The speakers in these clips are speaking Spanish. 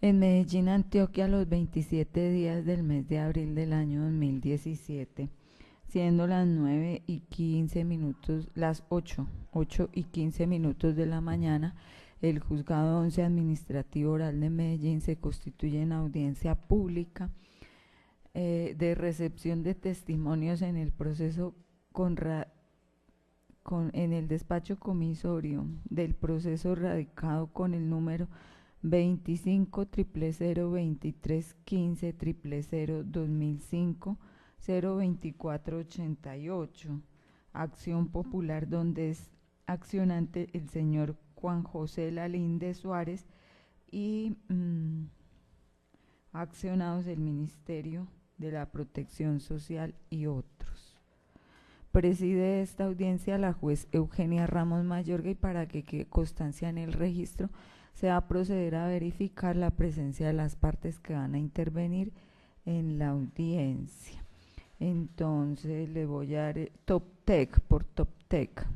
En Medellín, Antioquia, los 27 días del mes de abril del año 2017, siendo las 9:15 minutos, las 8:15 minutos de la mañana, el Juzgado 11 Administrativo Oral de Medellín se constituye en audiencia pública de recepción de testimonios en el proceso en el despacho comisorio del proceso radicado con el número 25 0002315 02488, acción popular donde es accionante el señor Juan José Lalinde Suárez y accionados el Ministerio de la Protección Social y otros. Preside esta audiencia la juez Eugenia Ramos Mayorga, y para que quede constancia en el registro, se va a proceder a verificar la presencia de las partes que van a intervenir en la audiencia. Entonces le voy a dar Top Tech por Top Tech.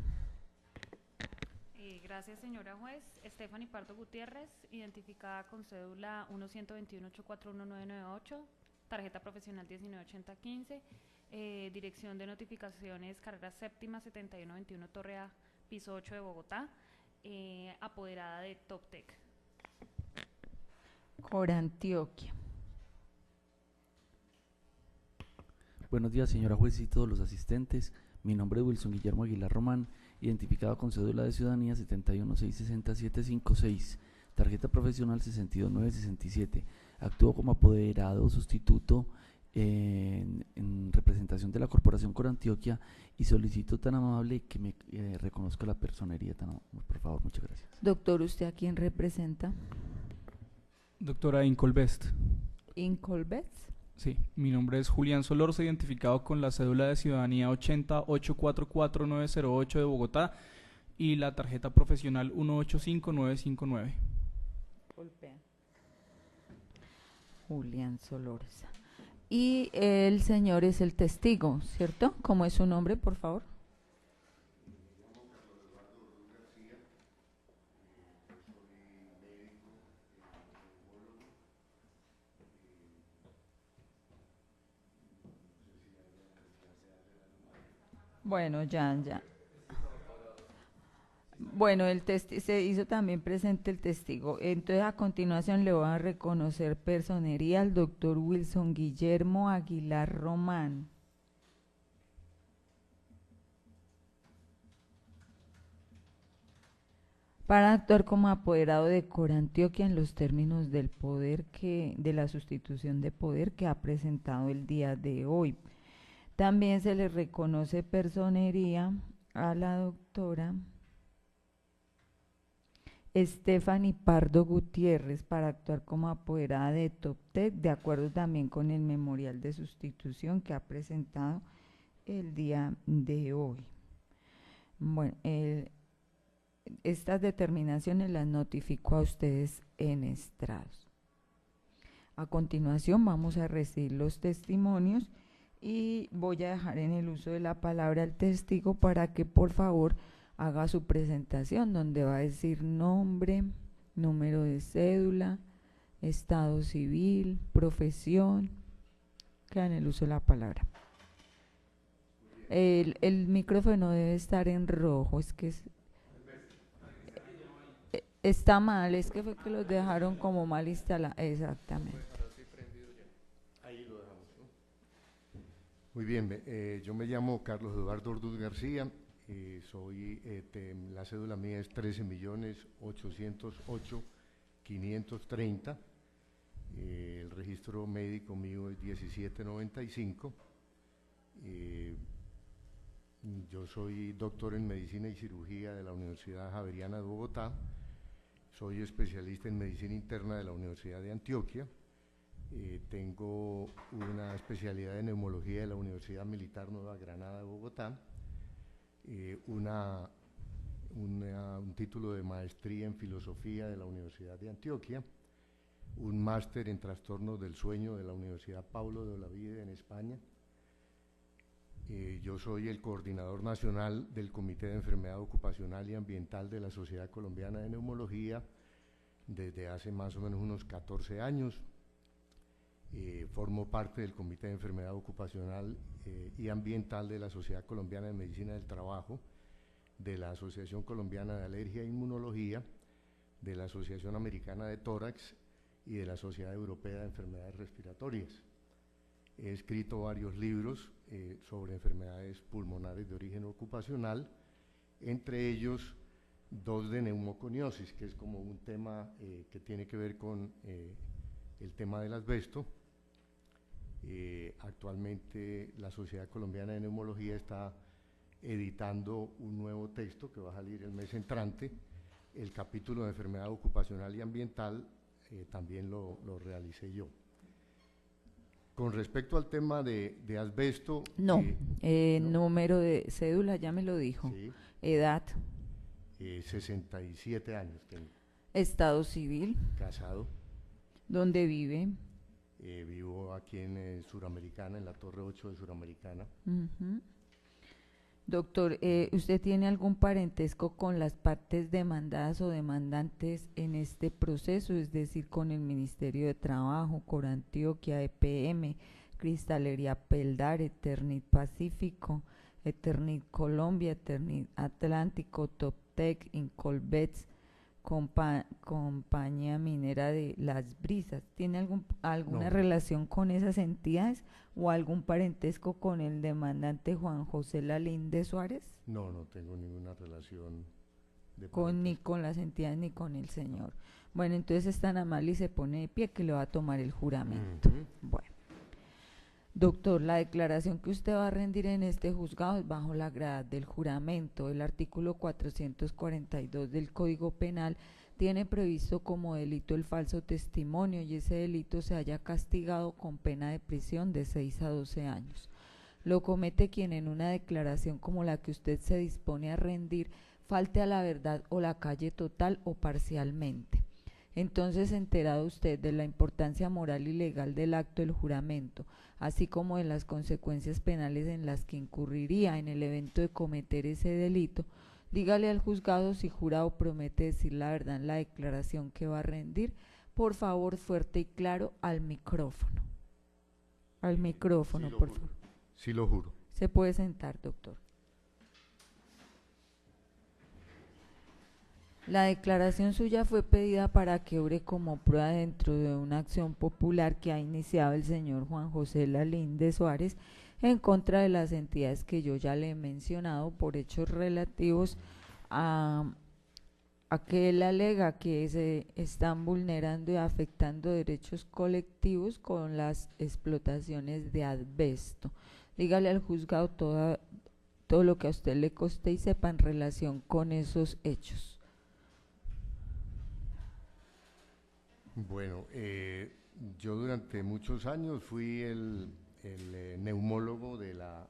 Gracias, señora juez. Stephanie Pardo Gutiérrez, identificada con cédula 1-121-841-998, tarjeta profesional 198015, dirección de notificaciones, carrera séptima 7121 Torre A, piso 8 de Bogotá, apoderada de Top Tech. Corantioquia. Buenos días, señora juez y todos los asistentes. Mi nombre es Wilson Guillermo Aguilar Román, identificado con cédula de ciudadanía 71660-756, tarjeta profesional 62967. Actúo como apoderado sustituto en representación de la Corporación Corantioquia y solicito tan amable que me reconozca la personería, por favor, muchas gracias. Doctor, ¿usted a quién representa? Doctora Incolbest. ¿Incolbest? Sí, mi nombre es Julián Solorza, identificado con la cédula de ciudadanía 80844-908 de Bogotá y la tarjeta profesional 185959. Golpea. Julián Solorza. Y el señor es el testigo, ¿cierto? ¿Cómo es su nombre, por favor? Bueno, ya. Bueno, se hizo también presente el testigo. Entonces, a continuación le voy a reconocer personería al doctor Wilson Guillermo Aguilar Román. Para actuar como apoderado de Corantioquia en los términos del poder de la sustitución de poder que ha presentado el día de hoy. También se le reconoce personería a la doctora Stephanie Pardo Gutiérrez para actuar como apoderada de TopTech, de acuerdo también con el memorial de sustitución que ha presentado el día de hoy. Bueno, estas determinaciones las notifico a ustedes en estrados. A continuación vamos a recibir los testimonios y voy a dejar en el uso de la palabra al testigo para que por favor haga su presentación, donde va a decir nombre, número de cédula, estado civil, profesión. Queda en el uso de la palabra. El micrófono debe estar en rojo, es que está mal, es que fue que los dejaron como mal instalados. Exactamente. Muy bien, yo me llamo Carlos Eduardo Orduz García, la cédula mía es 13.808.530, el registro médico mío es 1795, yo soy doctor en medicina y cirugía de la Universidad Javeriana de Bogotá, soy especialista en medicina interna de la Universidad de Antioquia. Tengo una especialidad en neumología de la Universidad Militar Nueva Granada de Bogotá, un título de maestría en filosofía de la Universidad de Antioquia, un máster en trastornos del sueño de la Universidad Pablo de Olavide en España. Yo soy el coordinador nacional del Comité de Enfermedad Ocupacional y Ambiental de la Sociedad Colombiana de Neumología, desde hace más o menos unos 14 años. Formo parte del Comité de Enfermedad Ocupacional y Ambiental de la Sociedad Colombiana de Medicina del Trabajo, de la Asociación Colombiana de Alergia e Inmunología, de la Asociación Americana de Tórax y de la Sociedad Europea de Enfermedades Respiratorias. He escrito varios libros sobre enfermedades pulmonares de origen ocupacional, entre ellos 2 de neumoconiosis, que es como un tema que tiene que ver con el tema del asbesto. Actualmente la Sociedad Colombiana de Neumología está editando un nuevo texto que va a salir el mes entrante. El capítulo de enfermedad ocupacional y ambiental también lo realicé yo. Con respecto al tema de asbesto… No, ¿no? número de cédula, ya me lo dijo. Sí, Edad, 67 años tengo, estado civil, casado, dónde vive. vivo aquí en Suramericana, en la Torre 8 de Suramericana. Ujú. Doctor, ¿usted tiene algún parentesco con las partes demandadas o demandantes en este proceso? Es decir, con el Ministerio de Trabajo, Corantioquia, EPM, Cristalería Peldar, Eternit Pacífico, Eternit Colombia, Eternit Atlántico, Toptec, Incolvets, Compañía Minera de Las Brisas? ¿Tiene alguna No. relación con esas entidades o algún parentesco con el demandante Juan José Lalinde Suárez? No, no tengo ninguna relación de Ni parentesco. con las entidades ni con el señor. Bueno, entonces es tan amable y se pone de pie que le va a tomar el juramento. Ujú. Bueno. Doctor, la declaración que usted va a rendir en este juzgado es bajo la grada del juramento. El artículo 442 del Código Penal tiene previsto como delito el falso testimonio y ese delito se halla castigado con pena de prisión de 6 a 12 años. Lo comete quien en una declaración como la que usted se dispone a rendir falte a la verdad o la calle total o parcialmente. Entonces, enterado usted de la importancia moral y legal del acto del juramento, así como de las consecuencias penales en las que incurriría en el evento de cometer ese delito, dígale al juzgado si jura o promete decir la verdad en la declaración que va a rendir, por favor, fuerte y claro, al micrófono. Al micrófono, Sí lo por juro. favor. Sí lo juro. Se puede sentar, doctor. La declaración suya fue pedida para que obre como prueba dentro de una acción popular que ha iniciado el señor Juan José Lalinde Suárez en contra de las entidades que yo ya le he mencionado por hechos relativos a que él alega que se están vulnerando y afectando derechos colectivos con las explotaciones de asbesto. Dígale al juzgado todo lo que a usted le conste y sepa en relación con esos hechos. Bueno, yo durante muchos años fui el neumólogo de la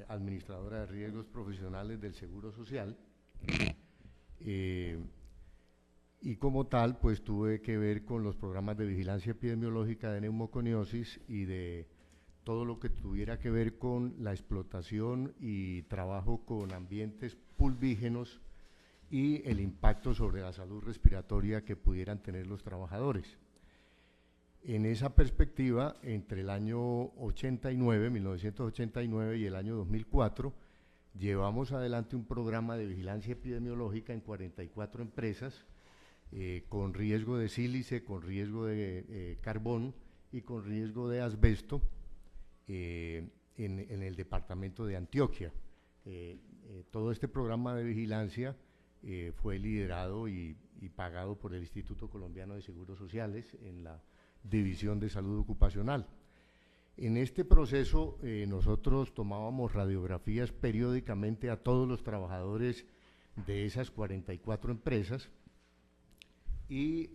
administradora de riesgos profesionales del Seguro Social y como tal pues tuve que ver con los programas de vigilancia epidemiológica de neumoconiosis y de todo lo que tuviera que ver con la explotación y trabajo con ambientes pulvígenos y el impacto sobre la salud respiratoria que pudieran tener los trabajadores. En esa perspectiva, entre el año 1989 y el año 2004, llevamos adelante un programa de vigilancia epidemiológica en 44 empresas, con riesgo de sílice, con riesgo de carbón y con riesgo de asbesto en el departamento de Antioquia. Todo este programa de vigilancia fue liderado y pagado por el Instituto Colombiano de Seguros Sociales en la División de Salud Ocupacional. En este proceso nosotros tomábamos radiografías periódicamente a todos los trabajadores de esas 44 empresas y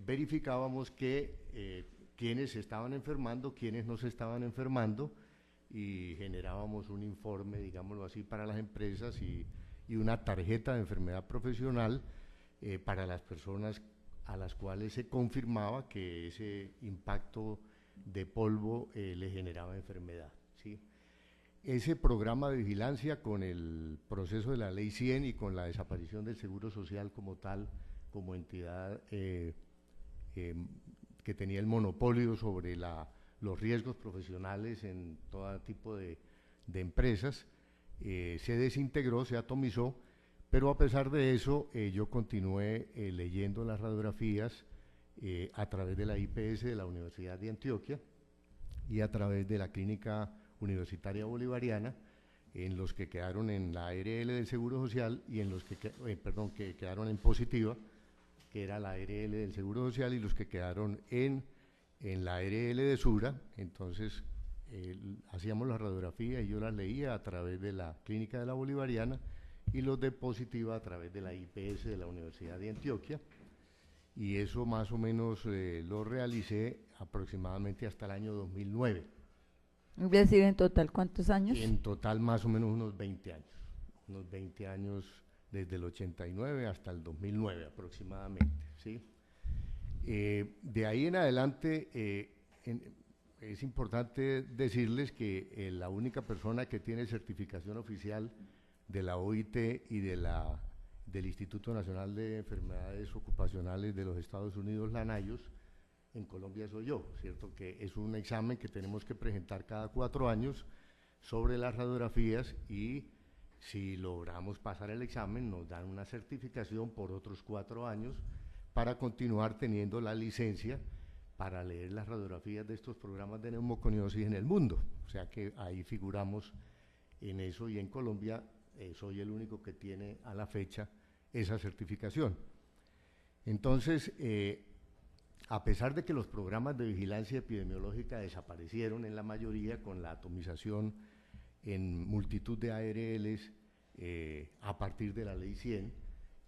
verificábamos que quiénes se estaban enfermando, quiénes no se estaban enfermando y generábamos un informe, digámoslo así, para las empresas y una tarjeta de enfermedad profesional para las personas a las cuales se confirmaba que ese impacto de polvo le generaba enfermedad, ¿sí? Ese programa de vigilancia con el proceso de la Ley 100 y con la desaparición del Seguro Social como tal, como entidad que tenía el monopolio sobre los riesgos profesionales en todo tipo de empresas, se desintegró, se atomizó, pero a pesar de eso yo continué leyendo las radiografías a través de la IPS de la Universidad de Antioquia y a través de la Clínica Universitaria Bolivariana, en los que quedaron en la ARL del Seguro Social y en los que quedaron en positiva, que era la ARL del Seguro Social, y los que quedaron en la ARL de Sura. Entonces hacíamos la radiografía y yo las leía a través de la Clínica de la Bolivariana y los de positiva a través de la IPS de la Universidad de Antioquia, y eso más o menos lo realicé aproximadamente hasta el año 2009. Es decir, en total, ¿cuántos años? En total más o menos unos 20 años, desde el 89 hasta el 2009 aproximadamente, ¿sí? De ahí en adelante es importante decirles que la única persona que tiene certificación oficial de la OIT y del Instituto Nacional de Enfermedades Ocupacionales de los Estados Unidos, la NIOSH, en Colombia soy yo, ¿cierto? Que es un examen que tenemos que presentar cada 4 años sobre las radiografías, y si logramos pasar el examen nos dan una certificación por otros 4 años para continuar teniendo la licencia para leer las radiografías de estos programas de neumoconiosis en el mundo. O sea que ahí figuramos en eso, y en Colombia soy el único que tiene a la fecha esa certificación. Entonces, a pesar de que los programas de vigilancia epidemiológica desaparecieron en la mayoría con la atomización en multitud de ARLs a partir de la Ley 100,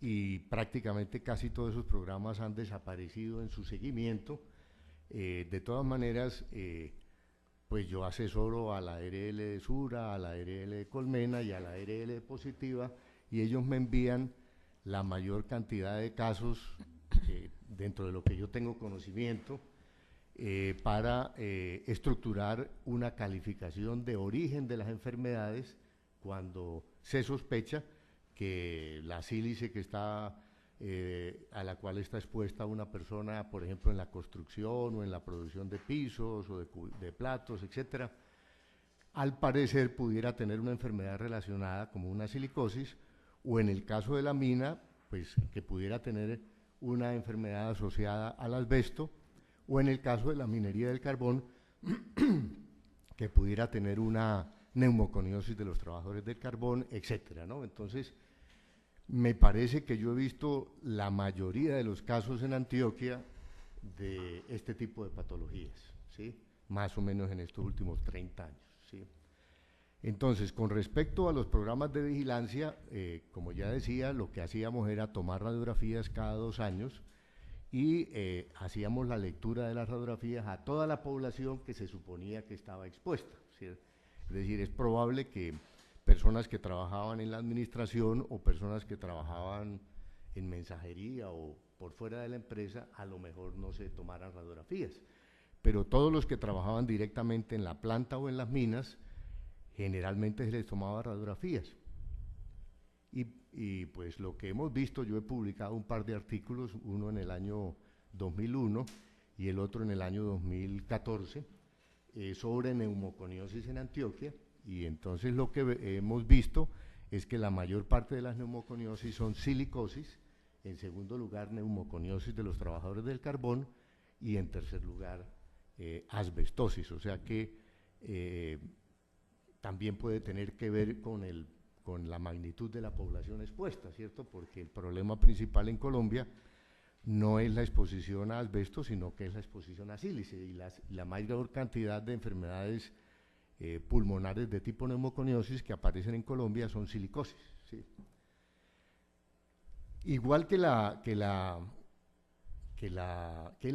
y prácticamente casi todos esos programas han desaparecido en su seguimiento, de todas maneras, pues yo asesoro a la ARL de Sura, a la ARL de Colmena y a la ARL de Positiva, y ellos me envían la mayor cantidad de casos dentro de lo que yo tengo conocimiento, para estructurar una calificación de origen de las enfermedades cuando se sospecha que la sílice que está a la cual está expuesta una persona, por ejemplo en la construcción o en la producción de pisos o de platos, etcétera, al parecer pudiera tener una enfermedad relacionada como una silicosis, o en el caso de la mina, pues que pudiera tener una enfermedad asociada al asbesto, o en el caso de la minería del carbón, que pudiera tener una neumoconiosis de los trabajadores del carbón, etcétera, ¿no? Entonces, me parece que yo he visto la mayoría de los casos en Antioquia de este tipo de patologías, ¿sí? Más o menos en estos últimos 30 años, ¿sí? Entonces, con respecto a los programas de vigilancia, como ya decía, lo que hacíamos era tomar radiografías cada 2 años y hacíamos la lectura de las radiografías a toda la población que se suponía que estaba expuesta, ¿sí? Es decir, es probable que personas que trabajaban en la administración o personas que trabajaban en mensajería o por fuera de la empresa a lo mejor no se tomaran radiografías, pero todos los que trabajaban directamente en la planta o en las minas generalmente se les tomaba radiografías. Y pues lo que hemos visto, yo he publicado un par de artículos, uno en el año 2001 y el otro en el año 2014, sobre neumoconiosis en Antioquia, y entonces lo que hemos visto es que la mayor parte de las neumoconiosis son silicosis, en segundo lugar neumoconiosis de los trabajadores del carbón, y en tercer lugar asbestosis, o sea que también puede tener que ver con la magnitud de la población expuesta, ¿cierto? Porque el problema principal en Colombia no es la exposición a asbesto, sino que es la exposición a sílice, y la mayor cantidad de enfermedades pulmonares de tipo neumoconiosis que aparecen en Colombia son silicosis, ¿sí? Igual que el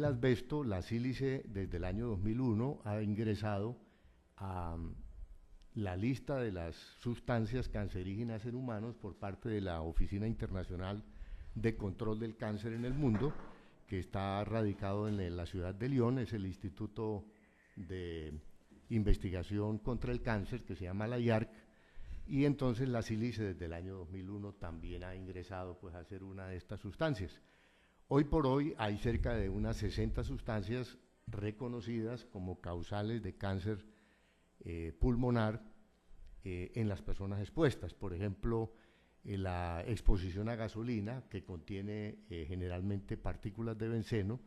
asbesto, la sílice desde el año 2001 ha ingresado a la lista de las sustancias cancerígenas en humanos por parte de la Oficina Internacional de Control del Cáncer en el Mundo, que está radicado en la ciudad de Lyon, es el Instituto de Investigación contra el Cáncer, que se llama la IARC, y entonces la sílice desde el año 2001 también ha ingresado pues a ser una de estas sustancias. Hoy por hoy hay cerca de unas 60 sustancias reconocidas como causales de cáncer pulmonar en las personas expuestas. Por ejemplo, la exposición a gasolina, que contiene generalmente partículas de benceno,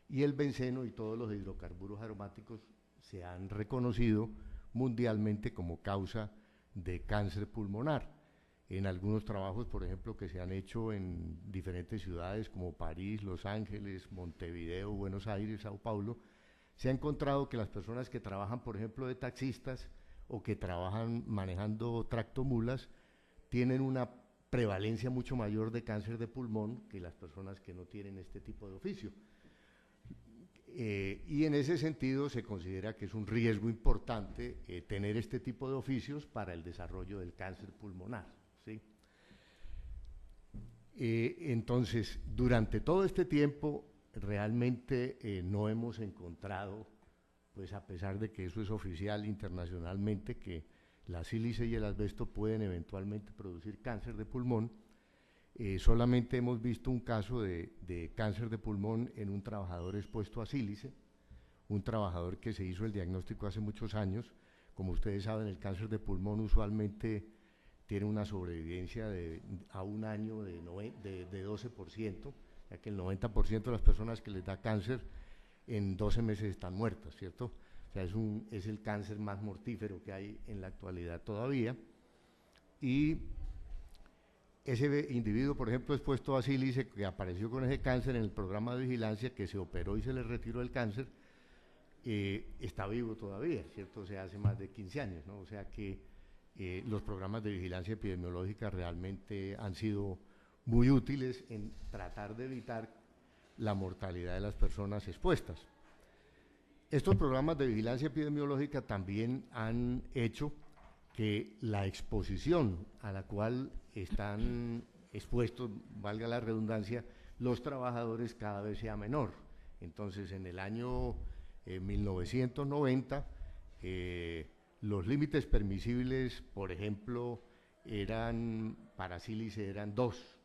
y el benceno y todos los hidrocarburos aromáticos se han reconocido mundialmente como causa de cáncer pulmonar. En algunos trabajos, por ejemplo, que se han hecho en diferentes ciudades como París, Los Ángeles, Montevideo, Buenos Aires, Sao Paulo, se ha encontrado que las personas que trabajan, por ejemplo, de taxistas o que trabajan manejando tractomulas, tienen una prevalencia mucho mayor de cáncer de pulmón que las personas que no tienen este tipo de oficio. Y en ese sentido se considera que es un riesgo importante tener este tipo de oficios para el desarrollo del cáncer pulmonar, ¿sí? Entonces, durante todo este tiempo, realmente no hemos encontrado, pues a pesar de que eso es oficial internacionalmente, que la sílice y el asbesto pueden eventualmente producir cáncer de pulmón. Solamente hemos visto un caso de cáncer de pulmón en un trabajador expuesto a sílice, un trabajador que se hizo el diagnóstico hace muchos años. Como ustedes saben, el cáncer de pulmón usualmente tiene una sobrevivencia a un año de 12%, ya que el 90% de las personas que les da cáncer en 12 meses están muertas, ¿cierto? O sea, es el cáncer más mortífero que hay en la actualidad todavía. Y ese individuo, por ejemplo, expuesto a sílice, que apareció con ese cáncer en el programa de vigilancia, que se operó y se le retiró el cáncer, está vivo todavía, ¿cierto? O sea, hace más de 15 años, ¿no? O sea que los programas de vigilancia epidemiológica realmente han sido muy útiles en tratar de evitar la mortalidad de las personas expuestas. Estos programas de vigilancia epidemiológica también han hecho que la exposición a la cual están expuestos, valga la redundancia, los trabajadores cada vez sea menor. Entonces, en el año 1990, los límites permisibles, por ejemplo, para sílice eran 2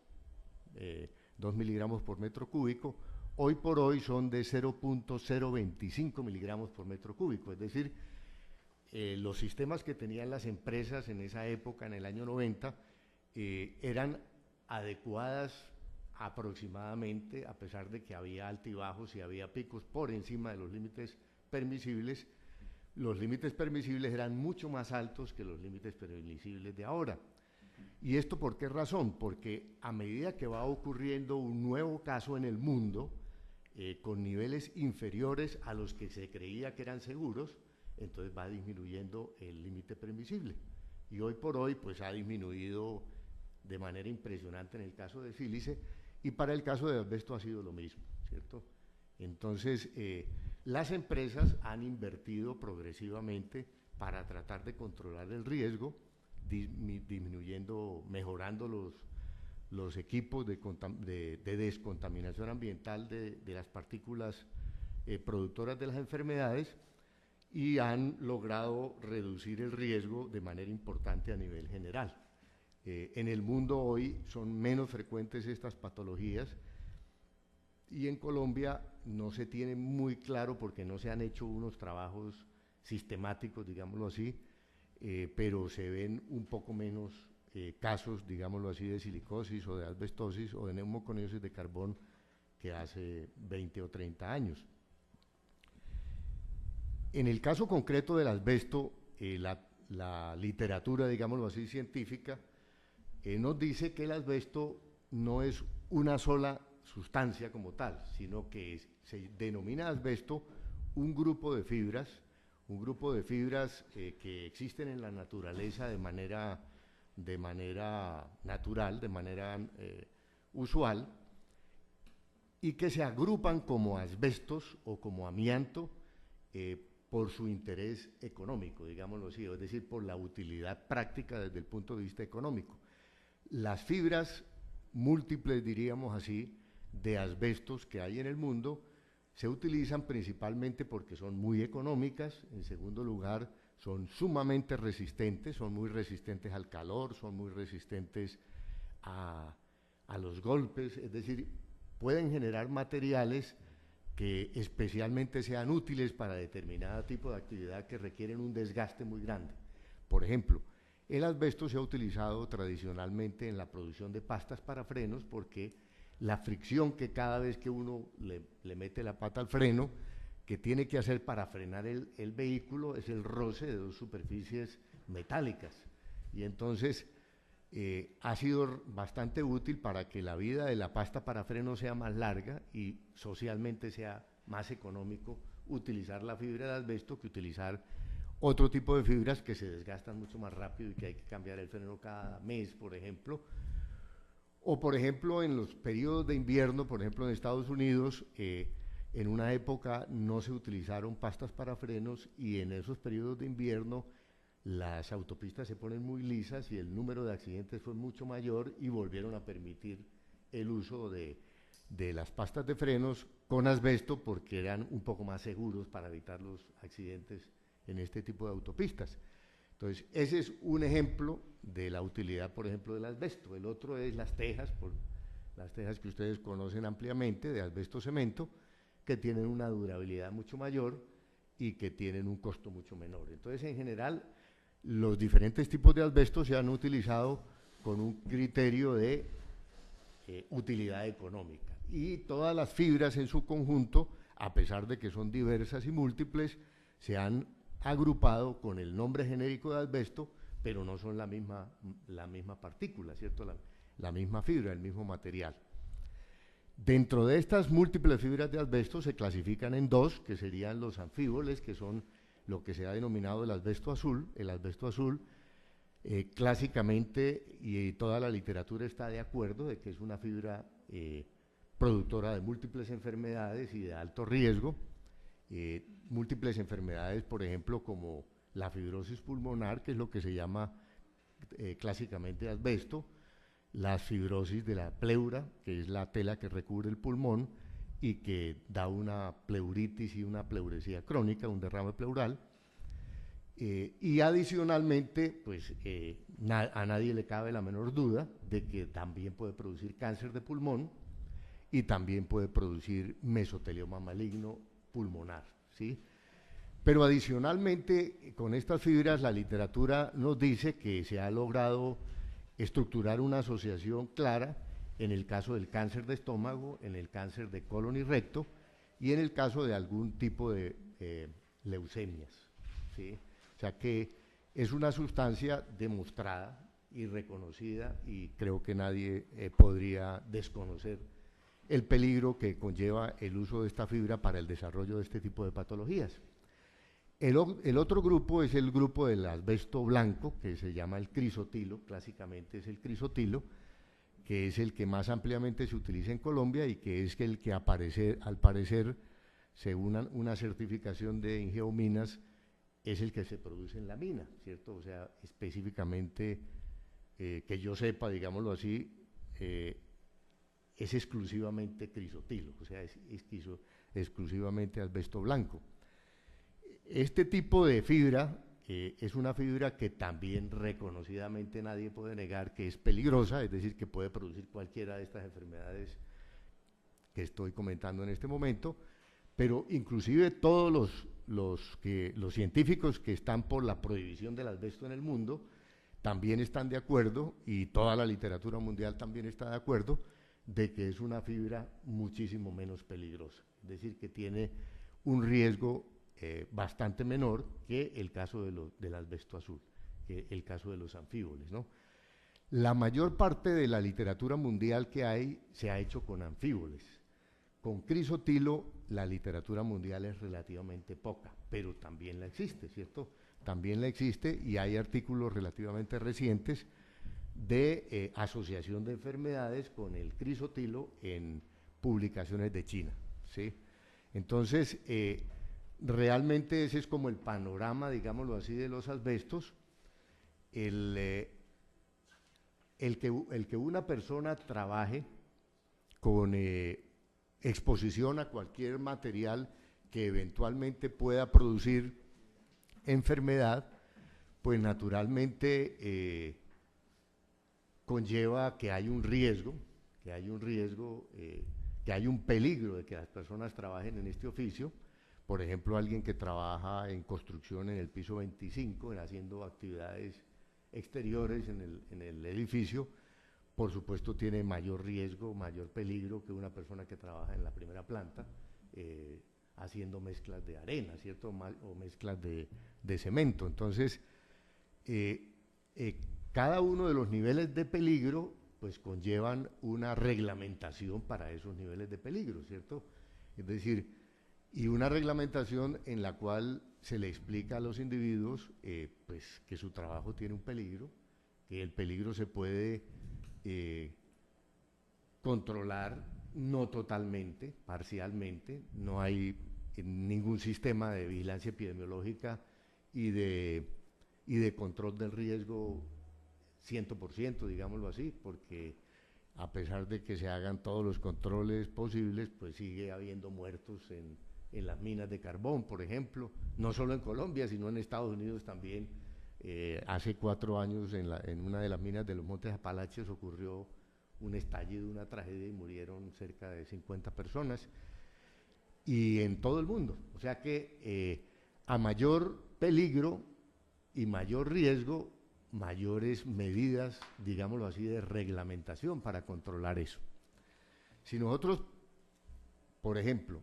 miligramos por metro cúbico. Hoy por hoy son de 0.025 miligramos por metro cúbico, es decir, los sistemas que tenían las empresas en esa época, en el año 90, eran adecuadas aproximadamente, a pesar de que había altibajos y había picos por encima de los límites permisibles. Los límites permisibles eran mucho más altos que los límites permisibles de ahora. ¿Y esto por qué razón? Porque a medida que va ocurriendo un nuevo caso en el mundo, con niveles inferiores a los que se creía que eran seguros, entonces va disminuyendo el límite permisible. Y hoy por hoy, pues ha disminuido de manera impresionante en el caso de sílice, y para el caso de asbesto ha sido lo mismo, ¿cierto? Entonces, las empresas han invertido progresivamente para tratar de controlar el riesgo, disminuyendo, mejorando los equipos de descontaminación ambiental de las partículas productoras de las enfermedades, y han logrado reducir el riesgo de manera importante a nivel general. En el mundo hoy son menos frecuentes estas patologías, y en Colombia no se tiene muy claro porque no se han hecho unos trabajos sistemáticos, digámoslo así, pero se ven un poco menos casos, digámoslo así, de silicosis o de asbestosis o de neumoconiosis de carbón que hace 20 o 30 años. En el caso concreto del asbesto, la literatura, digámoslo así, científica, nos dice que el asbesto no es una sola sustancia como tal, sino que se denomina asbesto un grupo de fibras que existen en la naturaleza de manera natural, de manera usual, y que se agrupan como asbestos o como amianto por su interés económico, digámoslo así, es decir, por la utilidad práctica desde el punto de vista económico. Las fibras múltiples, diríamos así, de asbestos que hay en el mundo se utilizan principalmente porque son muy económicas. En segundo lugar, son sumamente resistentes, son muy resistentes al calor, son muy resistentes a los golpes, es decir, pueden generar materiales que especialmente sean útiles para determinado tipo de actividad que requieren un desgaste muy grande. Por ejemplo, el asbesto se ha utilizado tradicionalmente en la producción de pastas para frenos porque la fricción que cada vez que uno le mete la pata al freno, que tiene que hacer para frenar el vehículo, es el roce de dos superficies metálicas. Y entonces ha sido bastante útil para que la vida de la pasta para freno sea más larga y socialmente sea más económico utilizar la fibra de asbesto que utilizar otro tipo de fibras que se desgastan mucho más rápido y que hay que cambiar el freno cada mes, por ejemplo. O por ejemplo en los periodos de invierno, por ejemplo en Estados Unidos, en una época no se utilizaron pastas para frenos y en esos periodos de invierno las autopistas se ponen muy lisas y el número de accidentes fue mucho mayor y volvieron a permitir el uso de las pastas de frenos con asbesto porque eran un poco más seguros para evitar los accidentes en este tipo de autopistas. Entonces, ese es un ejemplo de la utilidad, por ejemplo, del asbesto. El otro es las tejas que ustedes conocen ampliamente, de asbesto cemento, que tienen una durabilidad mucho mayor y que tienen un costo mucho menor. Entonces, en general, los diferentes tipos de asbesto se han utilizado con un criterio de utilidad económica. Y todas las fibras en su conjunto, a pesar de que son diversas y múltiples, se han agrupado con el nombre genérico de asbesto, pero no son la misma partícula, ¿cierto? La misma fibra, el mismo material. Dentro de estas múltiples fibras de asbesto se clasifican en dos, que serían los anfíboles, que son lo que se ha denominado el asbesto azul. El asbesto azul, clásicamente, y toda la literatura está de acuerdo de que es una fibra productora de múltiples enfermedades y de alto riesgo. Múltiples enfermedades, por ejemplo, como la fibrosis pulmonar, que es lo que se llama clásicamente asbesto, la fibrosis de la pleura, que es la tela que recubre el pulmón y que da una pleuritis y una pleuresía crónica, un derrame pleural. Y adicionalmente, pues a nadie le cabe la menor duda de que también puede producir cáncer de pulmón y también puede producir mesotelioma maligno pulmonar, ¿sí? Pero adicionalmente, con estas fibras, la literatura nos dice que se ha logrado estructurar una asociación clara en el caso del cáncer de estómago, en el cáncer de colon y recto y en el caso de algún tipo de leucemias, ¿sí? O sea que es una sustancia demostrada y reconocida y creo que nadie podría desconocer el peligro que conlleva el uso de esta fibra para el desarrollo de este tipo de patologías. El otro grupo es el grupo del asbesto blanco, que se llama el crisotilo, clásicamente es el crisotilo, que es el que más ampliamente se utiliza en Colombia y que es el que al parecer, según una certificación de Ingeominas, es el que se produce en la mina, ¿cierto? O sea, específicamente, que yo sepa, digámoslo así, es exclusivamente crisotilo, o sea, es exclusivamente asbesto blanco. Este tipo de fibra es una fibra que también reconocidamente nadie puede negar que es peligrosa, es decir, que puede producir cualquiera de estas enfermedades que estoy comentando en este momento, pero inclusive todos los científicos que están por la prohibición del asbesto en el mundo también están de acuerdo, y toda la literatura mundial también está de acuerdo, de que es una fibra muchísimo menos peligrosa, es decir, que tiene un riesgo bastante menor que el caso del asbesto azul, que el caso de los anfíboles, ¿no? La mayor parte de la literatura mundial que hay se ha hecho con anfíboles. Con crisotilo la literatura mundial es relativamente poca, pero también la existe, ¿cierto? También la existe y hay artículos relativamente recientes de asociación de enfermedades con el crisotilo en publicaciones de China, ¿sí? Entonces, realmente ese es como el panorama, digámoslo así, de los asbestos. El que una persona trabaje con exposición a cualquier material que eventualmente pueda producir enfermedad, pues naturalmente conlleva que hay un riesgo que hay un peligro de que las personas trabajen en este oficio. Por ejemplo, alguien que trabaja en construcción en el piso 25, haciendo actividades exteriores en el edificio, por supuesto tiene mayor riesgo, mayor peligro que una persona que trabaja en la primera planta, haciendo mezclas de arena, ¿cierto? O mezclas de cemento. Entonces, cada uno de los niveles de peligro pues conllevan una reglamentación para esos niveles de peligro, ¿cierto? Es decir, y una reglamentación en la cual se le explica a los individuos pues que su trabajo tiene un peligro, que el peligro se puede controlar, no totalmente, parcialmente, no hay ningún sistema de vigilancia epidemiológica y de control del riesgo 100%, digámoslo así, porque a pesar de que se hagan todos los controles posibles, pues sigue habiendo muertos en las minas de carbón, por ejemplo, no solo en Colombia, sino en Estados Unidos también. Hace 4 años en una de las minas de los Montes Apalaches ocurrió un estallido, una tragedia, y murieron cerca de 50 personas, y en todo el mundo. O sea que a mayor peligro y mayor riesgo, mayores medidas, digámoslo así, de reglamentación para controlar eso. Si nosotros, por ejemplo,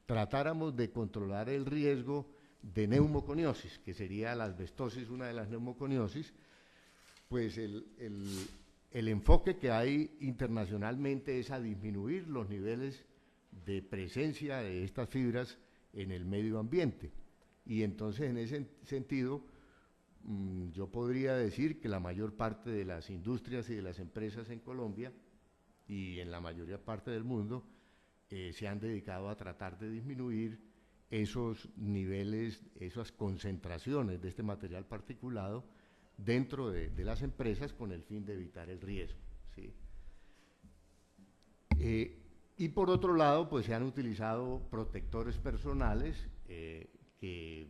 tratáramos de controlar el riesgo de neumoconiosis, que sería la asbestosis, una de las neumoconiosis, pues el enfoque que hay internacionalmente es a disminuir los niveles de presencia de estas fibras en el medio ambiente. Y entonces, en ese sentido, yo podría decir que la mayor parte de las industrias y de las empresas en Colombia y en la mayoría parte del mundo se han dedicado a tratar de disminuir esos niveles, esas concentraciones de este material particulado dentro de las empresas con el fin de evitar el riesgo, ¿sí? Y por otro lado, pues se han utilizado protectores personales que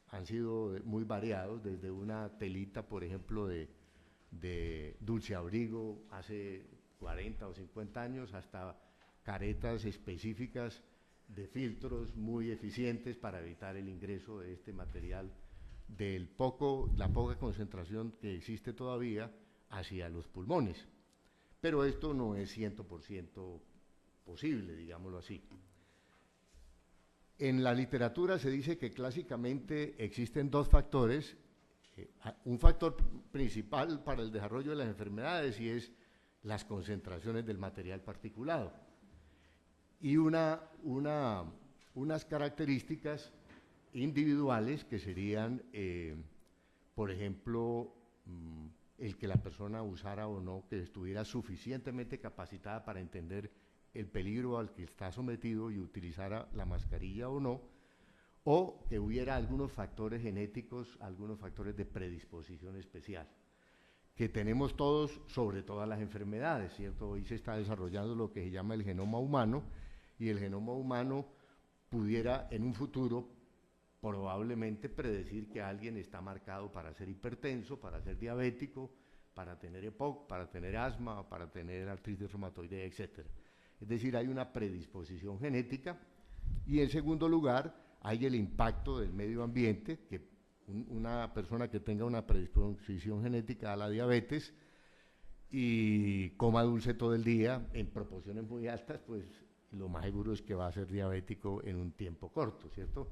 han sido muy variados, desde una telita, por ejemplo, de dulce abrigo hace 40 o 50 años, hasta caretas específicas de filtros muy eficientes para evitar el ingreso de este material la poca concentración que existe todavía hacia los pulmones. Pero esto no es 100% posible, digámoslo así. En la literatura se dice que clásicamente existen 2 factores, un factor principal para el desarrollo de las enfermedades, y es las concentraciones del material particulado, y unas características individuales que serían, por ejemplo, el que la persona usara o no, que estuviera suficientemente capacitada para entender el peligro al que está sometido y utilizara la mascarilla o no, o que hubiera algunos factores genéticos, algunos factores de predisposición especial, que tenemos todos sobre todas las enfermedades, ¿cierto? Hoy se está desarrollando lo que se llama el genoma humano, y el genoma humano pudiera en un futuro probablemente predecir que alguien está marcado para ser hipertenso, para ser diabético, para tener EPOC, para tener asma, para tener artritis reumatoide, etc. Es decir, hay una predisposición genética. Y en segundo lugar, hay el impacto del medio ambiente, que una persona que tenga una predisposición genética a la diabetes y coma dulce todo el día en proporciones muy altas, pues lo más seguro es que va a ser diabético en un tiempo corto, ¿cierto?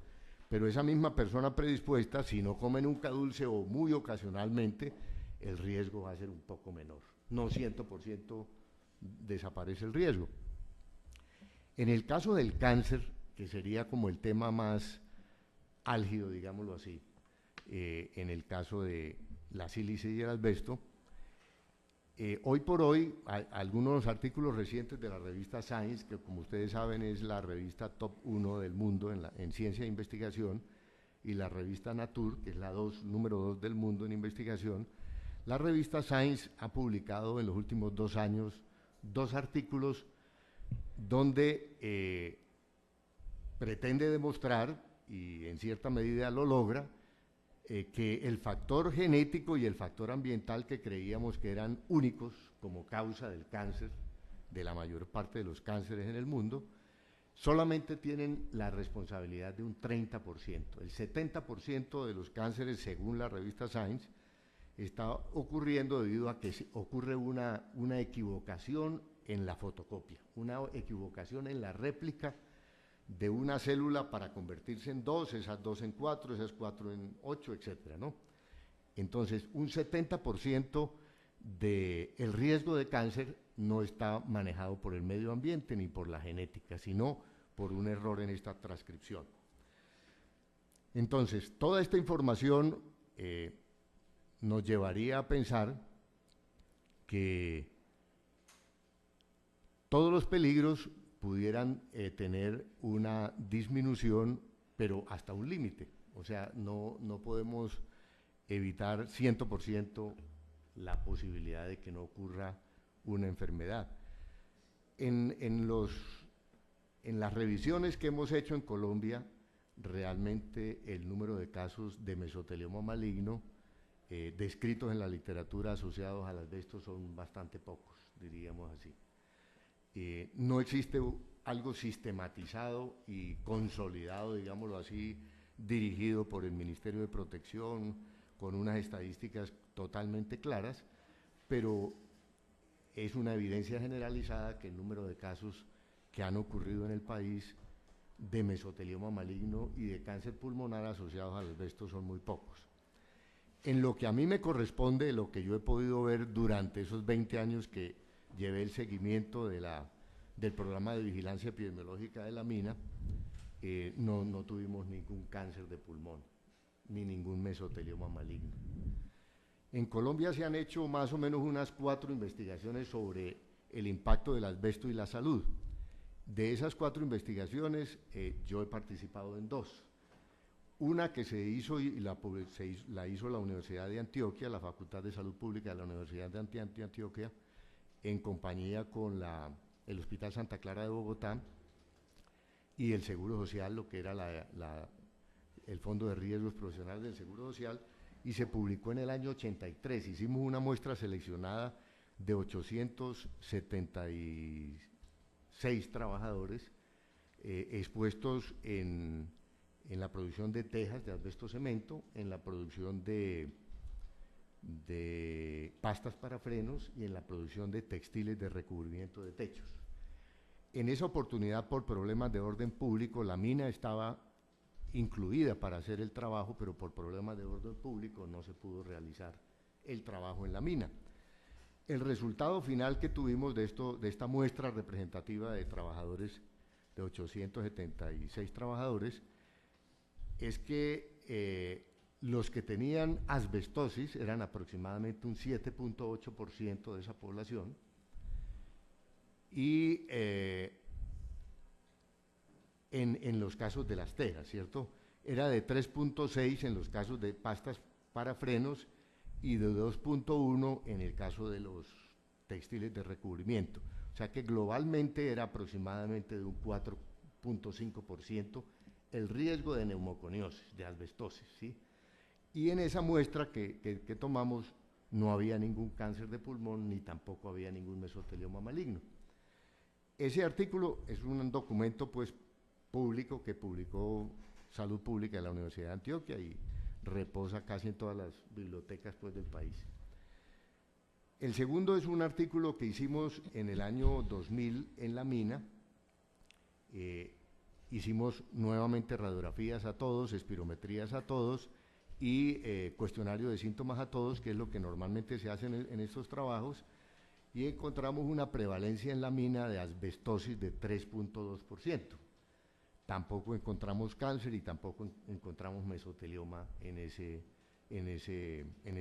Pero esa misma persona predispuesta, si no come nunca dulce o muy ocasionalmente, el riesgo va a ser un poco menor. No 100% desaparece el riesgo. En el caso del cáncer, que sería como el tema más álgido, digámoslo así, en el caso de la sílice y el asbesto, hoy por hoy, algunos artículos recientes de la revista Science, que como ustedes saben es la revista top 1 del mundo en ciencia e investigación, y la revista Nature, que es la número 2 del mundo en investigación, la revista Science ha publicado en los últimos 2 años 2 artículos donde pretende demostrar, y en cierta medida lo logra, que el factor genético y el factor ambiental, que creíamos que eran únicos como causa del cáncer de la mayor parte de los cánceres en el mundo, solamente tienen la responsabilidad de un 30%. El 70% de los cánceres, según la revista Science, está ocurriendo debido a que ocurre una equivocación en la fotocopia, una equivocación en la réplica de una célula para convertirse en 2, esas 2 en 4, esas 4 en 8, etcétera, ¿no? Entonces, un 70% del riesgo de cáncer no está manejado por el medio ambiente ni por la genética, sino por un error en esta transcripción. Entonces, toda esta información nos llevaría a pensar que todos los peligros pudieran tener una disminución, pero hasta un límite. O sea, no podemos evitar 100% la posibilidad de que no ocurra una enfermedad. En las revisiones que hemos hecho en Colombia, realmente el número de casos de mesotelioma maligno descritos en la literatura asociados al asbesto son bastante pocos, diríamos así. No existe algo sistematizado y consolidado, digámoslo así, dirigido por el Ministerio de Protección, con unas estadísticas totalmente claras, pero es una evidencia generalizada que el número de casos que han ocurrido en el país de mesotelioma maligno y de cáncer pulmonar asociados al asbesto son muy pocos. En lo que a mí me corresponde, lo que yo he podido ver durante esos 20 años que llevé el seguimiento del programa de vigilancia epidemiológica de la mina, no tuvimos ningún cáncer de pulmón, ni ningún mesotelioma maligno. En Colombia se han hecho más o menos unas 4 investigaciones sobre el impacto del asbesto y la salud. De esas 4 investigaciones, yo he participado en 2. Una que se hizo y la hizo la Universidad de Antioquia, la Facultad de Salud Pública de la Universidad de Antioquia, en compañía con el Hospital Santa Clara de Bogotá y el Seguro Social, lo que era el Fondo de Riesgos Profesionales del Seguro Social, y se publicó en el año 83. Hicimos una muestra seleccionada de 876 trabajadores expuestos en la producción de tejas de asbesto cemento, en la producción de pastas para frenos y en la producción de textiles de recubrimiento de techos. En esa oportunidad, por problemas de orden público, la mina estaba incluida para hacer el trabajo, pero por problemas de orden público no se pudo realizar el trabajo en la mina. El resultado final que tuvimos de esta muestra representativa de trabajadores, de 876 trabajadores, es que los que tenían asbestosis eran aproximadamente un 7.8% de esa población, y en los casos de las tejas, ¿cierto? Era de 3.6 en los casos de pastas para frenos y de 2.1 en el caso de los textiles de recubrimiento. O sea que globalmente era aproximadamente de un 4.5% el riesgo de neumoconiosis, de asbestosis, ¿sí? Y en esa muestra que tomamos no había ningún cáncer de pulmón ni tampoco había ningún mesotelioma maligno. Ese artículo es un documento pues público que publicó Salud Pública de la Universidad de Antioquia y reposa casi en todas las bibliotecas pues del país. El segundo es un artículo que hicimos en el año 2000 en la mina. Hicimos nuevamente radiografías a todos, espirometrías a todos y cuestionario de síntomas a todos, que es lo que normalmente se hace en estos trabajos, y encontramos una prevalencia en la mina de asbestosis de 3.2%. Tampoco encontramos cáncer y tampoco encontramos mesotelioma en ese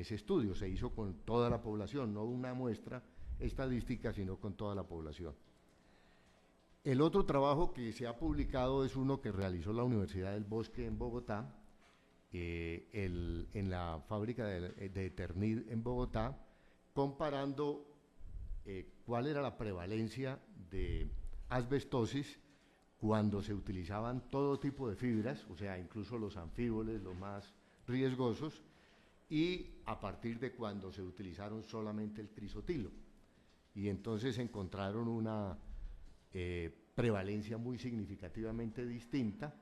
estudio. Se hizo con toda la población, no una muestra estadística, sino con toda la población. El otro trabajo que se ha publicado es uno que realizó la Universidad del Bosque en Bogotá, en la fábrica de Eternit en Bogotá, comparando cuál era la prevalencia de asbestosis cuando se utilizaban todo tipo de fibras, o sea, incluso los anfíboles, los más riesgosos, y a partir de cuando se utilizaron solamente el crisotilo. y entonces encontraron una prevalencia muy significativamente distinta,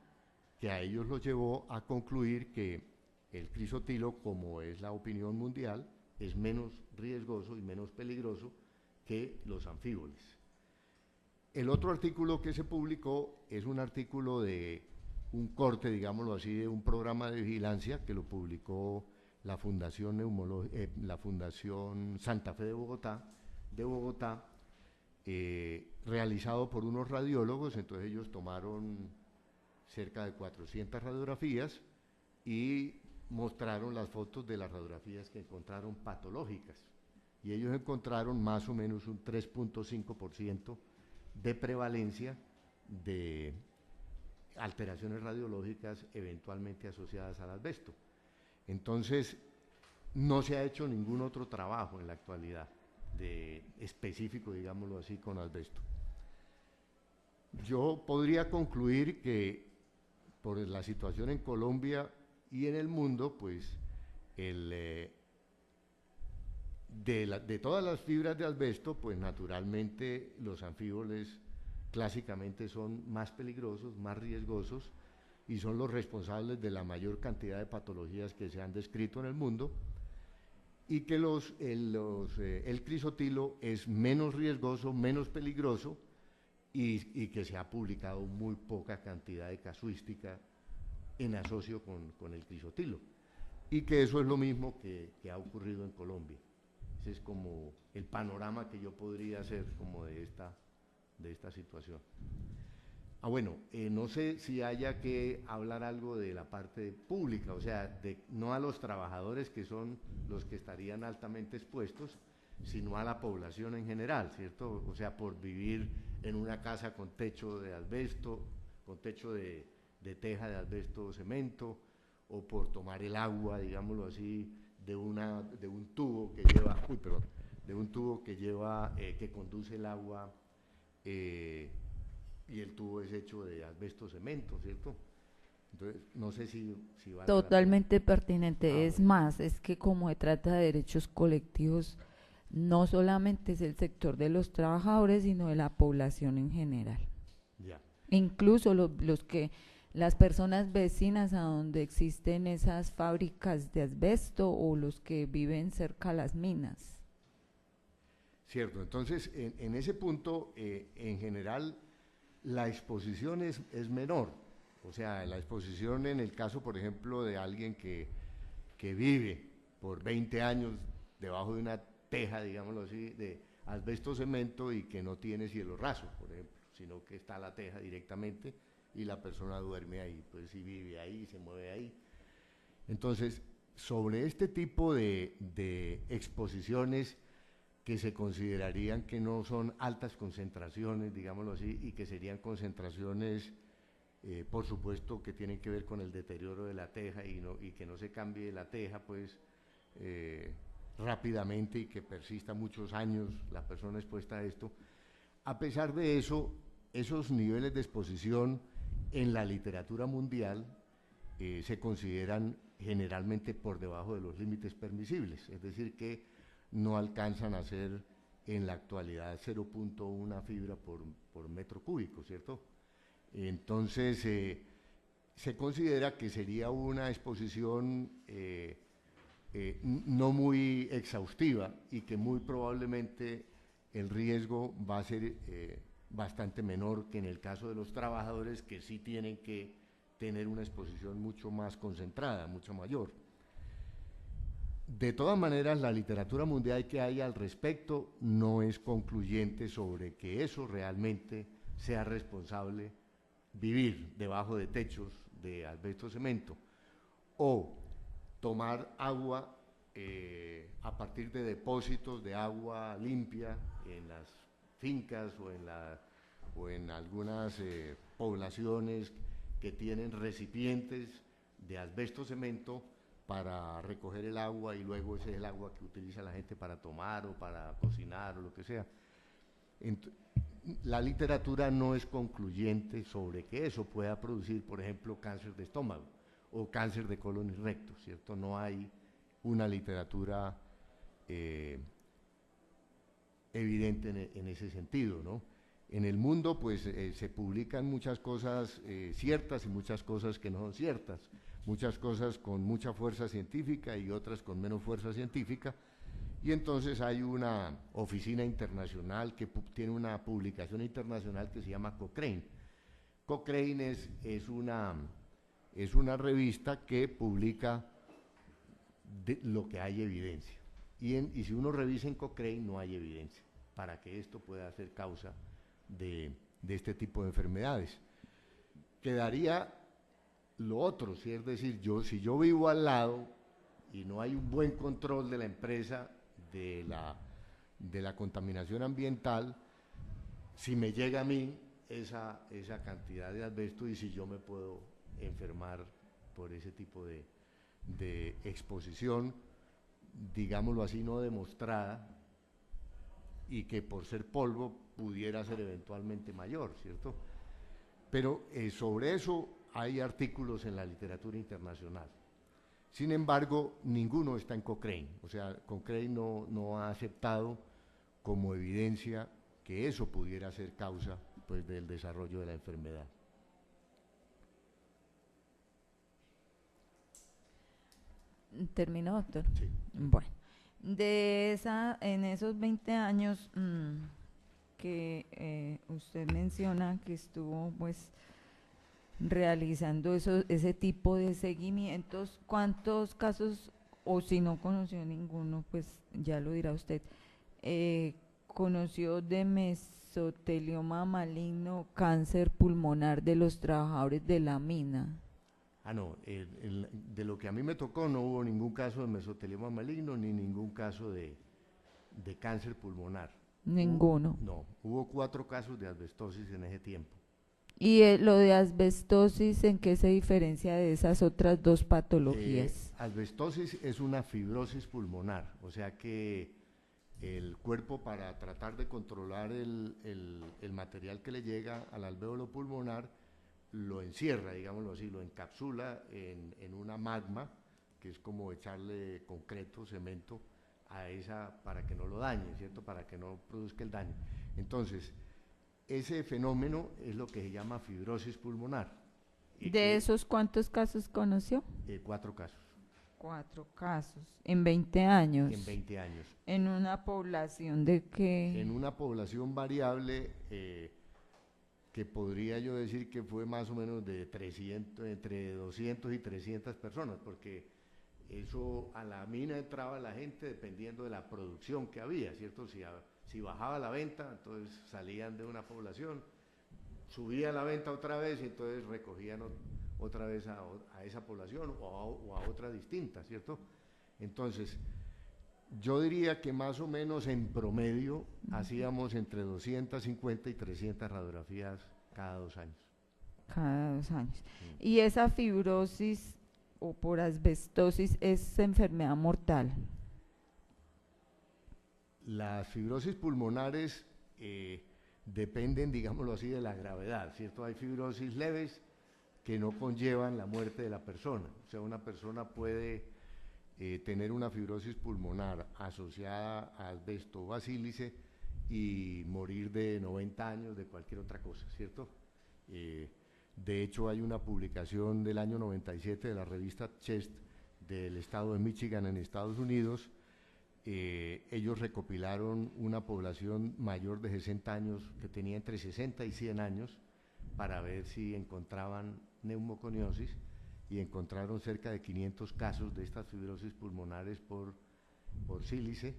que a ellos los llevó a concluir que el crisotilo, como es la opinión mundial, es menos riesgoso y menos peligroso que los anfíboles. El otro artículo que se publicó es un artículo de un corte, digámoslo así, de un programa de vigilancia que lo publicó la Fundación Santa Fe de Bogotá, realizado por unos radiólogos. Entonces ellos tomaron cerca de 400 radiografías y mostraron las fotos de las radiografías que encontraron patológicas, y ellos encontraron más o menos un 3.5% de prevalencia de alteraciones radiológicas eventualmente asociadas al asbesto. Entonces, no se ha hecho ningún otro trabajo en la actualidad específico, digámoslo así, con asbesto. Yo podría concluir que por la situación en Colombia y en el mundo, pues de todas las fibras de asbesto, pues naturalmente los anfíboles clásicamente son más peligrosos, más riesgosos, y son los responsables de la mayor cantidad de patologías que se han descrito en el mundo, y que el crisotilo es menos riesgoso, menos peligroso, y que se ha publicado muy poca cantidad de casuística en asocio con el crisotilo, y que eso es lo mismo que ha ocurrido en Colombia. Ese es como el panorama que yo podría hacer como de esta situación. Bueno, no sé si haya que hablar algo de la parte pública, o sea, no a los trabajadores, que son los que estarían altamente expuestos, sino a la población en general, ¿cierto? O sea, por vivir en una casa con techo de asbesto, con techo de teja de asbesto o cemento, o por tomar el agua, digámoslo así, de un tubo que lleva, que conduce el agua, y el tubo es hecho de asbesto cemento, ¿cierto? Entonces, no sé si vale Totalmente pertinente. Ah, Es bueno. más, es que como se trata de derechos colectivos, no solamente es el sector de los trabajadores, sino de la población en general. Ya. Incluso las personas vecinas a donde existen esas fábricas de asbesto, o los que viven cerca a las minas. Cierto, entonces en ese punto, en general, la exposición es menor. O sea, la exposición en el caso, por ejemplo, de alguien que vive por 20 años debajo de una teja, digámoslo así, de asbesto cemento, y que no tiene cielo raso, por ejemplo, sino que está la teja directamente y la persona duerme ahí, pues si vive ahí, se mueve ahí. Entonces, sobre este tipo de exposiciones que se considerarían que no son altas concentraciones, digámoslo así, y que serían concentraciones, por supuesto, que tienen que ver con el deterioro de la teja, y que no se cambie la teja, pues, rápidamente, y que persista muchos años la persona expuesta a esto. A pesar de eso, esos niveles de exposición en la literatura mundial se consideran generalmente por debajo de los límites permisibles, es decir, que no alcanzan a ser en la actualidad 0.1 fibra por metro cúbico, ¿cierto? Entonces, se considera que sería una exposición no muy exhaustiva, y que muy probablemente el riesgo va a ser bastante menor que en el caso de los trabajadores, que sí tienen que tener una exposición mucho más concentrada, mucho mayor. De todas maneras, la literatura mundial que hay al respecto no es concluyente sobre que eso realmente sea responsable, vivir debajo de techos de asbesto cemento, o tomar agua a partir de depósitos de agua limpia en las fincas, o en algunas poblaciones que tienen recipientes de asbesto cemento para recoger el agua, y luego ese es el agua que utiliza la gente para tomar o para cocinar o lo que sea. La literatura no es concluyente sobre que eso pueda producir, por ejemplo, cáncer de estómago o cáncer de colon y recto, ¿cierto? No hay una literatura evidente en ese sentido, ¿no? En el mundo, pues, se publican muchas cosas ciertas y muchas cosas que no son ciertas, muchas cosas con mucha fuerza científica y otras con menos fuerza científica, y entonces hay una oficina internacional que tiene una publicación internacional que se llama Cochrane. Cochrane es una revista que publica lo que hay evidencia, y si uno revisa en Cochrane no hay evidencia para que esto pueda ser causa de este tipo de enfermedades. Quedaría lo otro, ¿sí? Es decir, si yo vivo al lado y no hay un buen control de la empresa de la contaminación ambiental, si me llega a mí esa cantidad de asbesto y si yo me puedo enfermar por ese tipo de exposición, digámoslo así, no demostrada, y que por ser polvo pudiera ser eventualmente mayor, ¿cierto? Pero sobre eso hay artículos en la literatura internacional. Sin embargo, ninguno está en Cochrane, o sea, Cochrane no ha aceptado como evidencia que eso pudiera ser causa, pues, del desarrollo de la enfermedad. ¿Terminó, doctor? Sí. Bueno, en esos 20 años que usted menciona que estuvo, pues, realizando ese tipo de seguimientos, ¿cuántos casos, o si no conoció ninguno, pues ya lo dirá usted, conoció de mesotelioma maligno, cáncer pulmonar de los trabajadores de la mina? No, de lo que a mí me tocó no hubo ningún caso de mesotelioma maligno ni ningún caso de cáncer pulmonar. Ninguno. No, hubo 4 casos de asbestosis en ese tiempo. ¿Y lo de asbestosis en qué se diferencia de esas otras dos patologías? Asbestosis es una fibrosis pulmonar, o sea que el cuerpo, para tratar de controlar el material que le llega al alvéolo pulmonar, lo encierra, digámoslo así, lo encapsula en una magma, que es como echarle concreto, cemento, para que no lo dañe, ¿cierto? Para que no produzca el daño. Entonces, ese fenómeno es lo que se llama fibrosis pulmonar. ¿De esos cuántos casos conoció? 4 casos. 4 casos, en 20 años. En 20 años. ¿En una población de qué? En una población variable, que podría yo decir que fue más o menos de 300, entre 200 y 300 personas, porque eso, a la mina entraba la gente dependiendo de la producción que había, ¿cierto? Si bajaba la venta, entonces salían de una población, subía la venta otra vez y entonces recogían otra vez a esa población o a otra distinta, ¿cierto? Entonces, yo diría que más o menos en promedio hacíamos entre 250 y 300 radiografías cada 2 años. Cada 2 años. ¿Y esa fibrosis o por asbestosis es enfermedad mortal? Las fibrosis pulmonares dependen, digámoslo así, de la gravedad, ¿cierto? Hay fibrosis leves que no conllevan la muerte de la persona. O sea, una persona puede tener una fibrosis pulmonar asociada a asbesto o a sílice y morir de 90 años de cualquier otra cosa, ¿cierto? De hecho, hay una publicación del año 97 de la revista Chest del estado de Michigan en Estados Unidos. Ellos recopilaron una población mayor de 60 años que tenía entre 60 y 100 años para ver si encontraban neumoconiosis, y encontraron cerca de 500 casos de estas fibrosis pulmonares por sílice,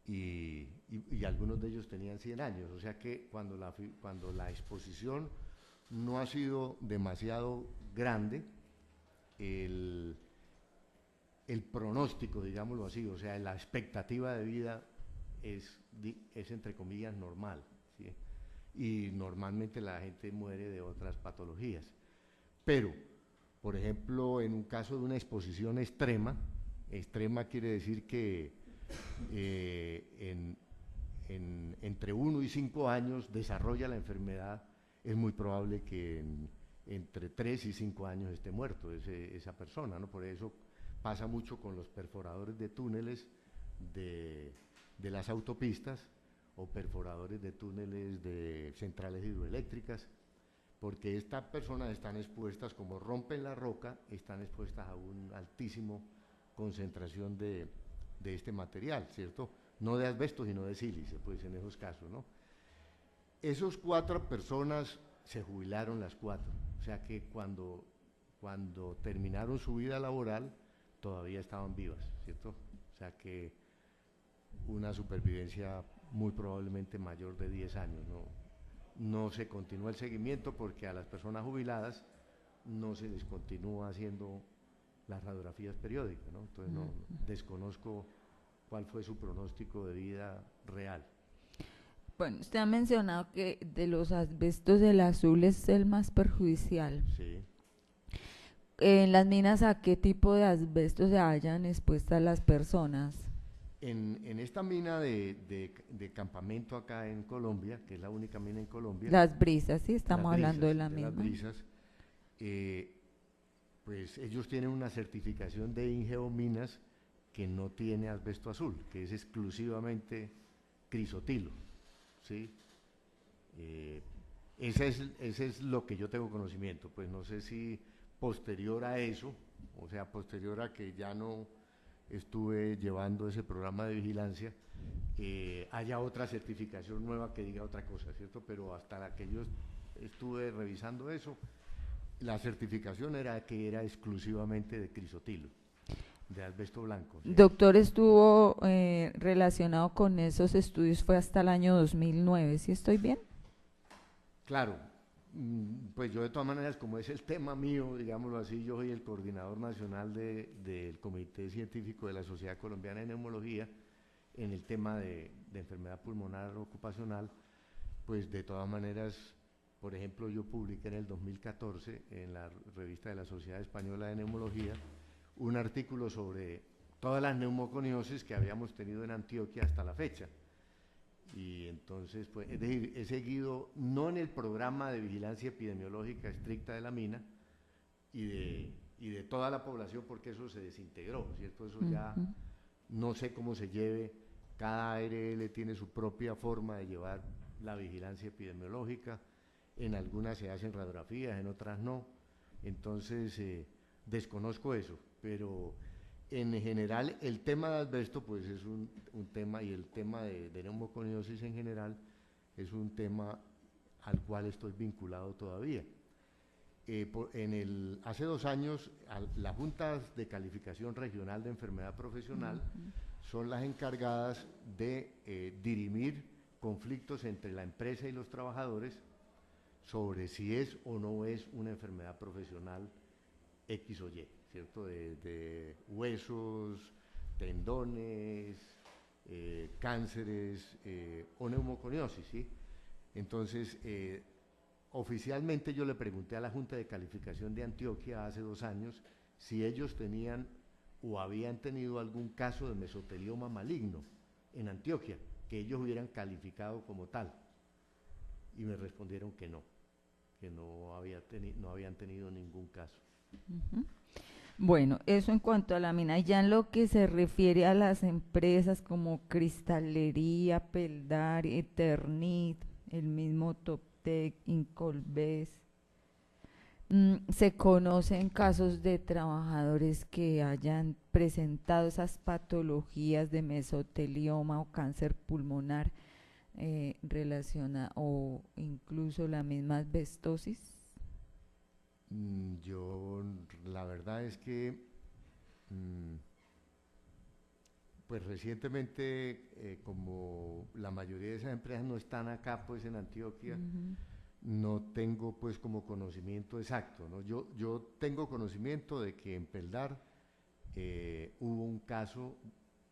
y algunos de ellos tenían 100 años, o sea que cuando la exposición no ha sido demasiado grande, el pronóstico, digámoslo así, o sea, la expectativa de vida es entre comillas normal, ¿sí? Y normalmente la gente muere de otras patologías. Pero, por ejemplo, en un caso de una exposición extrema quiere decir que entre 1 y 5 años desarrolla la enfermedad, es muy probable que entre 3 y 5 años esté muerto esa persona, ¿no? Por eso pasa mucho con los perforadores de túneles de las autopistas o perforadores de túneles de centrales hidroeléctricas, porque estas personas están expuestas, como rompen la roca, están expuestas a una altísima concentración de este material, ¿cierto? No de asbesto, sino de sílice, pues en esos casos, ¿no? Esos 4 personas se jubilaron las 4, o sea que cuando terminaron su vida laboral, todavía estaban vivas, ¿cierto? O sea que una supervivencia muy probablemente mayor de 10 años, no se continúa el seguimiento porque a las personas jubiladas no se les continúa haciendo las radiografías periódicas, ¿no? Entonces no, desconozco cuál fue su pronóstico de vida real. Bueno, usted ha mencionado que de los asbestos el azul es el más perjudicial. Sí. En las minas, ¿a qué tipo de asbesto se hallan expuestas las personas? En esta mina de Campamento acá en Colombia, que es la única mina en Colombia. Las brisas, sí, estamos las brisas, hablando de la misma. Las brisas, pues ellos tienen una certificación de Ingeominas que no tiene asbesto azul, que es exclusivamente crisotilo, ¿sí? Ese es lo que yo tengo conocimiento, pues no sé si posterior a eso, o sea, posterior a que ya no estuve llevando ese programa de vigilancia, haya otra certificación nueva que diga otra cosa, ¿cierto? Pero hasta la que yo estuve revisando eso, la certificación era que era exclusivamente de crisotilo, de asbesto blanco, ¿sí? Doctor, estuvo relacionado con esos estudios, fue hasta el año 2009, ¿sí estoy bien? Claro, pues yo de todas maneras, como es el tema mío, digámoslo así, yo soy el coordinador nacional del Comité Científico de la Sociedad Colombiana de Neumología en el tema de enfermedad pulmonar ocupacional, pues de todas maneras, por ejemplo, yo publiqué en el 2014 en la revista de la Sociedad Española de Neumología un artículo sobre todas las neumoconiosis que habíamos tenido en Antioquia hasta la fecha. Y entonces, pues, es decir, he seguido no en el programa de vigilancia epidemiológica estricta de la mina y de toda la población, porque eso se desintegró, ¿cierto? Eso ya no sé cómo se lleve, cada ARL tiene su propia forma de llevar la vigilancia epidemiológica, en algunas se hacen radiografías, en otras no, entonces desconozco eso, pero en general el tema de asbesto pues es un tema, y el tema de neumoconiosis en general es un tema al cual estoy vinculado todavía. Hace 2 años las juntas de calificación regional de enfermedad profesional son las encargadas de dirimir conflictos entre la empresa y los trabajadores sobre si es o no es una enfermedad profesional X o Y, ¿cierto? De huesos, tendones, cánceres o neumoconiosis, ¿sí? Entonces, oficialmente yo le pregunté a la Junta de Calificación de Antioquia hace 2 años si ellos tenían o habían tenido algún caso de mesotelioma maligno en Antioquia, que ellos hubieran calificado como tal. Y me respondieron que no habían tenido ningún caso. Bueno, eso en cuanto a la mina. Ya en lo que se refiere a las empresas como Cristalería, Peldar, Eternit, el mismo Toptec, Incolves, ¿se conocen casos de trabajadores que hayan presentado esas patologías de mesotelioma o cáncer pulmonar relacionada o incluso la misma asbestosis? Yo, la verdad es que, pues recientemente, como la mayoría de esas empresas no están acá, pues en Antioquia, no tengo pues como conocimiento exacto, ¿no? Yo tengo conocimiento de que en Peldar hubo un caso,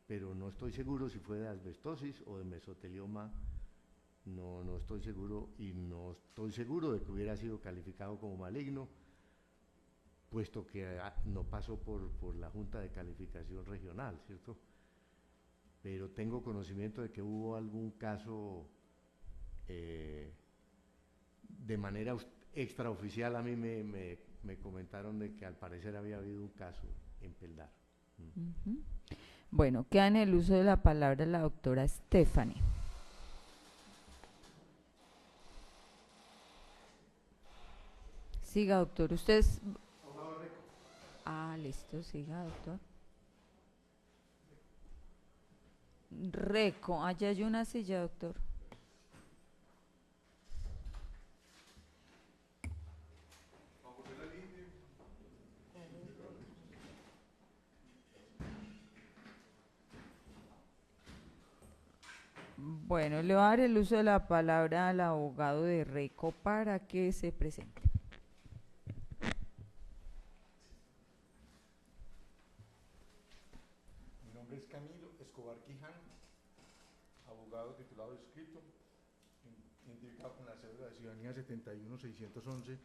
pero no estoy seguro si fue de asbestosis o de mesotelioma, no estoy seguro, y no estoy seguro de que hubiera sido calificado como maligno, puesto que no pasó por la Junta de Calificación Regional, ¿cierto? Pero tengo conocimiento de que hubo algún caso de manera extraoficial. A mí me comentaron de que al parecer había habido un caso en Peldar. Bueno, queda en el uso de la palabra la doctora Stephanie. Siga, doctor. Usted es... Ah, listo, siga, doctor. Reco, allá hay una silla, doctor. Bueno, le voy a dar el uso de la palabra al abogado de Reco para que se presente. Mi nombre es Camilo Escobar Quijano, abogado titulado inscrito, identificado con la cédula de ciudadanía 71-611-067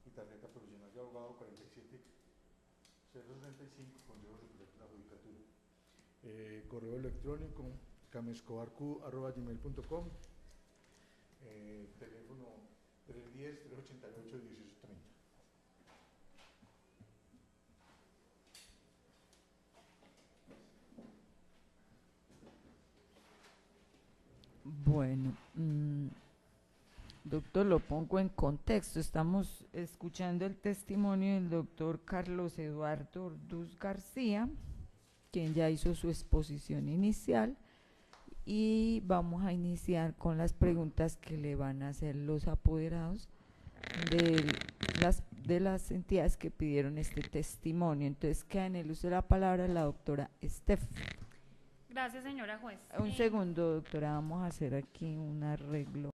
y tarjeta profesional de abogado 47-065, Consejo Superior de la Judicatura. Correo electrónico camescobarq@gmail.com, teléfono 310-388-1830. Bueno, doctor, lo pongo en contexto. Estamos escuchando el testimonio del doctor Carlos Eduardo Orduz García, quien ya hizo su exposición inicial, y vamos a iniciar con las preguntas que le van a hacer los apoderados de las entidades que pidieron este testimonio. Entonces queda en el uso de la palabra la doctora Steph. Gracias, señora juez. Un segundo, doctora, vamos a hacer aquí un arreglo.